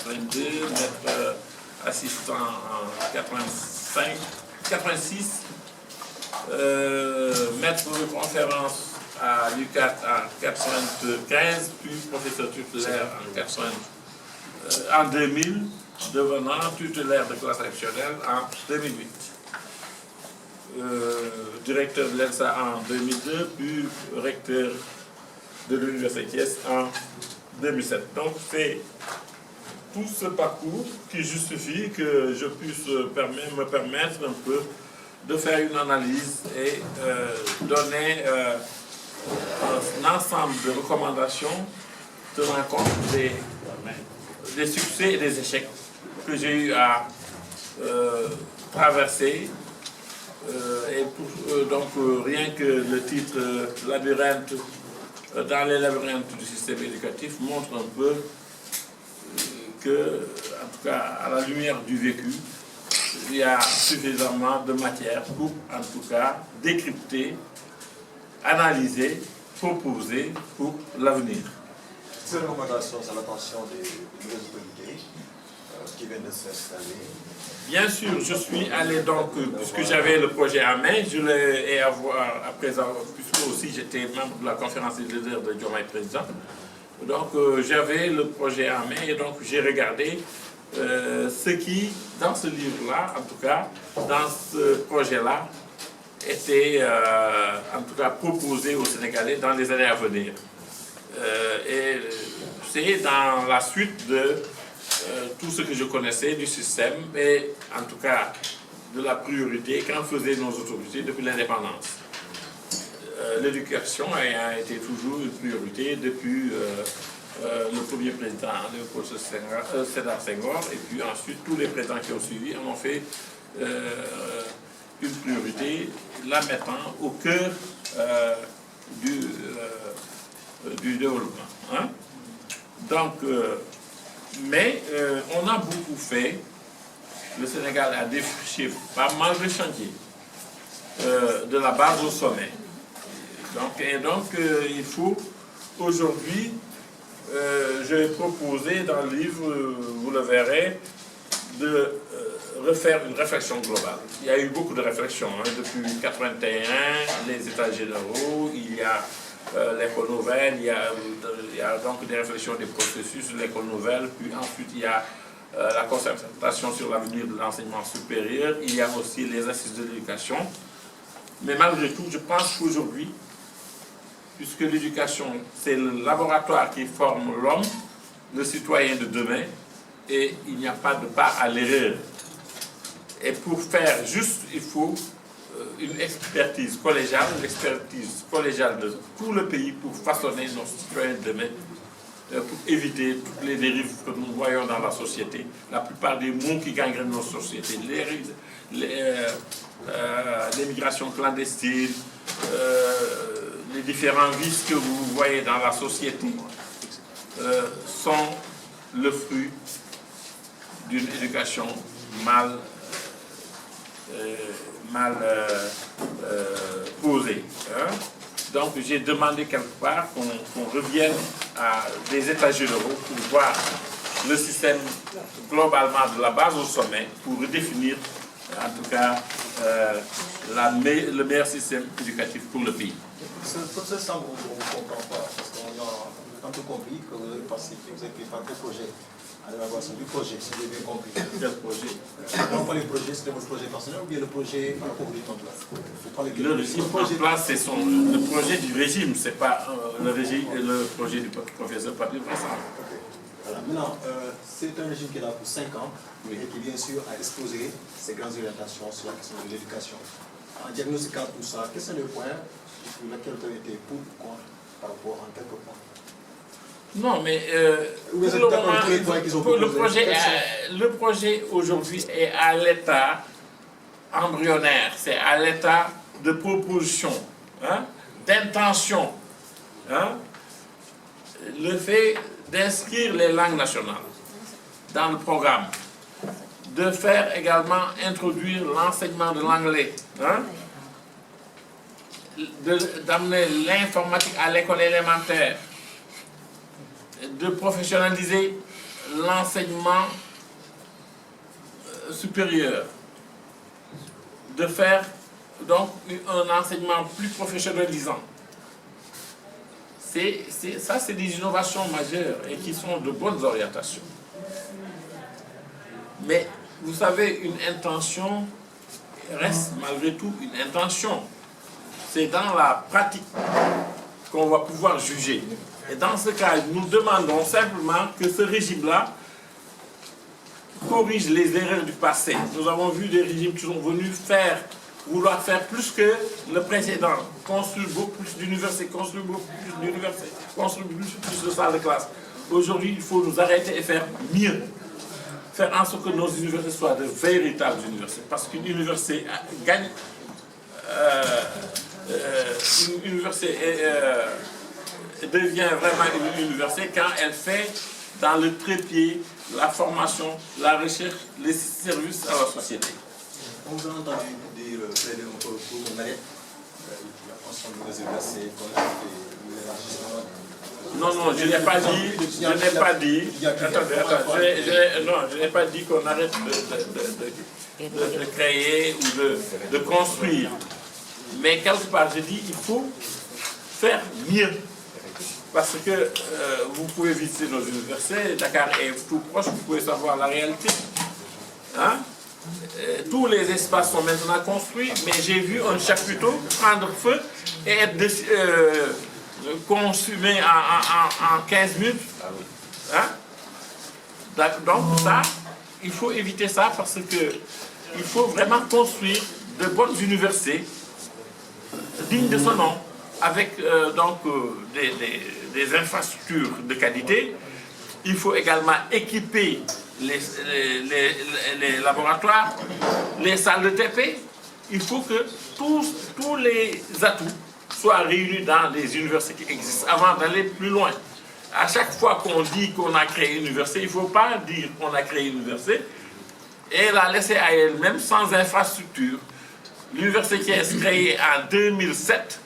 82, maître assistant en 86, maître de conférence à l'UQAT en 95, puis professeur tutélaire en 2000, devenant tutélaire de classe exceptionnelle en 2008. Directeur de l'ENSA en 2002, puis recteur de l'Université de Thiès en 2007. Donc c'est tout ce parcours qui justifie que je puisse me permettre un peu de faire une analyse et donner un ensemble de recommandations tenant compte des succès et des échecs que j'ai eu à traverser. Donc rien que le titre labyrinthe dans les labyrinthes du système éducatif montre un peu que, en tout cas à la lumière du vécu, il y a suffisamment de matière pour, en tout cas, décrypter, analyser, proposer pour l'avenir. Ces recommandations à l'attention des nouvelles autorités qui viennent de s'installer. Bien sûr, je suis allé donc, puisque j'avais le projet en main, je l'ai à présent, puisque aussi j'étais membre de la conférence des leaders de Diomaye Président. Donc j'avais le projet en main et donc j'ai regardé ce qui, dans ce livre-là, en tout cas, dans ce projet-là, était en tout cas proposé aux Sénégalais dans les années à venir. Et c'est dans la suite de tout ce que je connaissais du système et en tout cas de la priorité qu'en faisaient nos autorités depuis l'indépendance. L'éducation a été toujours une priorité depuis le premier président, Léopold Sédar Senghor, et puis ensuite tous les présidents qui ont suivi en ont fait une priorité, la mettant au cœur du développement. Hein? Donc, mais on a beaucoup fait. Le Sénégal a défriché pas mal de chantiers, de la base au sommet. Donc, il faut aujourd'hui, j'ai proposé dans le livre, vous le verrez, de refaire une réflexion globale. Il y a eu beaucoup de réflexions hein, depuis 1981, les États généraux, il y a l'école nouvelle, il y a donc des réflexions des processus de l'école nouvelle, puis ensuite il y a la concertation sur l'avenir de l'enseignement supérieur, il y a aussi les assises de l'éducation. Mais malgré tout, je pense qu'aujourd'hui, puisque l'éducation, c'est le laboratoire qui forme l'homme, le citoyen de demain, et il n'y a pas de part à l'erreur. Et pour faire juste, il faut une expertise collégiale de tout le pays pour façonner nos citoyens de demain, pour éviter toutes les dérives que nous voyons dans la société. La plupart des maux qui gangrènent nos sociétés, l'immigration clandestine, les différents vices que vous voyez dans la société sont le fruit d'une éducation mal posée. Hein? Donc j'ai demandé quelque part qu'on revienne à des états généraux pour voir le système globalement de la base au sommet, pour redéfinir en tout cas le meilleur système éducatif pour le pays. Ce processus, on ne comprend pas, parce qu'on a un peu compris que vous avez participé, vous avez fait par des projets. À l'évaluation du projet, si j'ai bien compris. Quel projet? Donc, les projets, c'était votre projet personnel ou bien le projet en place? Le régime en place, c'est le projet du régime, ce n'est pas le projet du professeur Patrick Vincent. Voilà. Maintenant, c'est un régime qui est là pour 5 ans oui. Et qui, bien sûr, a exposé ses grandes orientations sur la question de l'éducation. En diagnostiquant tout ça, quels sont les points sur lesquels vous avez été pour ou contre par rapport en quelques points? Non, mais le projet aujourd'hui est à l'état embryonnaire, c'est à l'état de proposition, hein, d'intention. Hein, le fait d'inscrire les langues nationales dans le programme, de faire également introduire l'enseignement de l'anglais, hein, d'amener l'informatique à l'école élémentaire, de professionnaliser l'enseignement supérieur, de faire donc un enseignement plus professionnalisant. Ça, c'est des innovations majeures et qui sont de bonnes orientations. Mais vous savez, une intention reste malgré tout une intention. C'est dans la pratique qu'on va pouvoir juger. Et dans ce cas, nous demandons simplement que ce régime-là corrige les erreurs du passé. Nous avons vu des régimes qui sont venus vouloir faire plus que le précédent, construire beaucoup plus d'universités, construire beaucoup plus d'universités, construire plus de salles de classe. Aujourd'hui, il faut nous arrêter et faire mieux. Faire en sorte que nos universités soient de véritables universités. Parce qu'une université gagne, une université devient vraiment une université quand elle fait dans le trépied la formation, la recherche, les services à la société. On vous a entendu dire plaider un peu pour qu'on arrête la construction des universités, l'élargissement. Non, je n'ai pas dit, je n'ai pas dit qu'on arrête de créer ou de construire. Mais quelque part, je dis il faut faire mieux. Parce que vous pouvez visiter nos universités, Dakar est tout proche, vous pouvez savoir la réalité. Hein? Tous les espaces sont maintenant construits, mais j'ai vu un chapiteau prendre feu et être consumé en 15 minutes. Hein? Donc ça, il faut éviter ça parce qu'il faut vraiment construire de bonnes universités dignes de son nom, avec des infrastructures de qualité. Il faut également équiper les laboratoires, les salles de TP. Il faut que tous les atouts soient réunis dans les universités qui existent avant d'aller plus loin. À chaque fois qu'on dit qu'on a créé une université, il ne faut pas dire qu'on a créé une université et la laisser à elle-même sans infrastructure. L'université qui est créée en 2007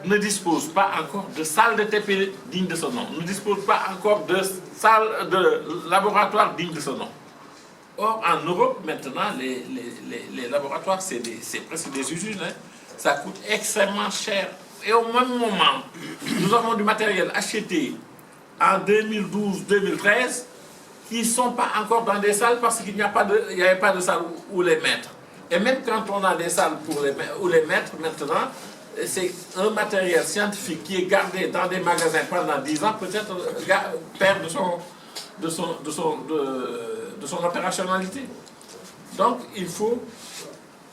ne dispose pas encore de salles de TP dignes de son nom, ne dispose pas encore de salles de laboratoires dignes de son nom. Or, en Europe, maintenant, les laboratoires, c'est presque des usines, hein. Ça coûte extrêmement cher. Et au même moment, nous avons du matériel acheté en 2012-2013 qui ne sont pas encore dans des salles parce qu'il n'y avait pas de salle où les mettre. Et même quand on a des salles où les mettre maintenant, c'est un matériel scientifique qui est gardé dans des magasins pendant 10 ans, peut-être perd de son opérationnalité. Donc, il faut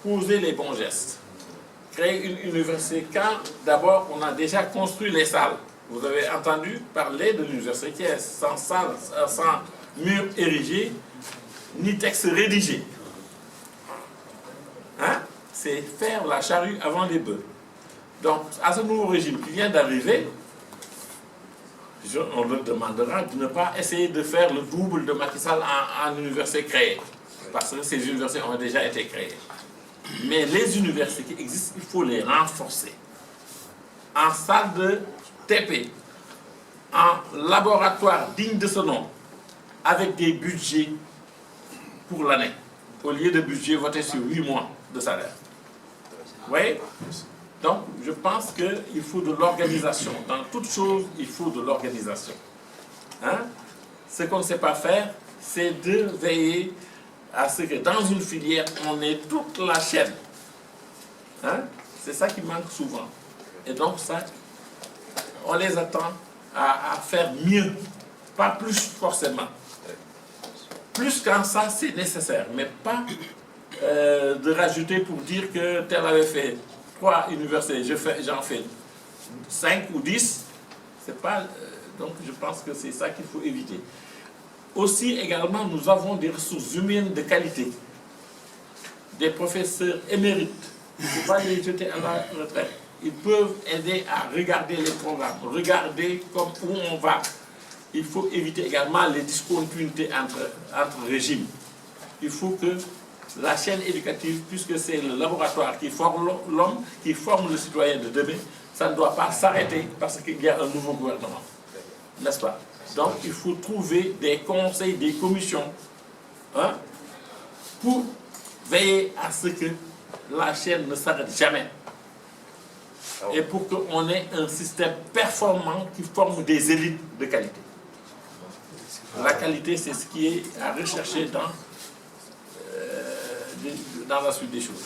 poser les bons gestes. Créer une université quand, d'abord, on a déjà construit les salles. Vous avez entendu parler de l'université qui est sans salle, sans mur érigé, ni texte rédigé. Hein? C'est faire la charrue avant les bœufs. Donc, à ce nouveau régime qui vient d'arriver, on leur demandera de ne pas essayer de faire le double de Macky Sall en université créée. Parce que ces universités ont déjà été créées. Mais les universités qui existent, il faut les renforcer. En salle de TP, en laboratoire digne de ce nom, avec des budgets pour l'année, au lieu de budget voté sur 8 mois de salaire. Vous voyez? Donc, je pense qu'il faut de l'organisation. Dans toute chose, il faut de l'organisation. Hein? Ce qu'on ne sait pas faire, c'est de veiller à ce que dans une filière, on ait toute la chaîne. Hein? C'est ça qui manque souvent. Et donc, ça, on les attend à faire mieux, pas plus forcément. Plus qu'en ça, c'est nécessaire, mais pas de rajouter pour dire que tel avait fait 3 universités, j'en fais 5 ou 10. C'est pas, donc, je pense que c'est ça qu'il faut éviter. Aussi, également, nous avons des ressources humaines de qualité. Des professeurs émérites. Il ne faut pas les jeter à la retraite. Ils peuvent aider à regarder les programmes, regarder où on va. Il faut éviter également les discontinuités entre régimes. Il faut que la chaîne éducative, puisque c'est le laboratoire qui forme l'homme, qui forme le citoyen de demain, ça ne doit pas s'arrêter parce qu'il y a un nouveau gouvernement. N'est-ce pas? Donc il faut trouver des conseils, des commissions, hein, pour veiller à ce que la chaîne ne s'arrête jamais. Et pour qu'on ait un système performant qui forme des élites de qualité. La qualité, c'est ce qui est à rechercher dans la suite des choses.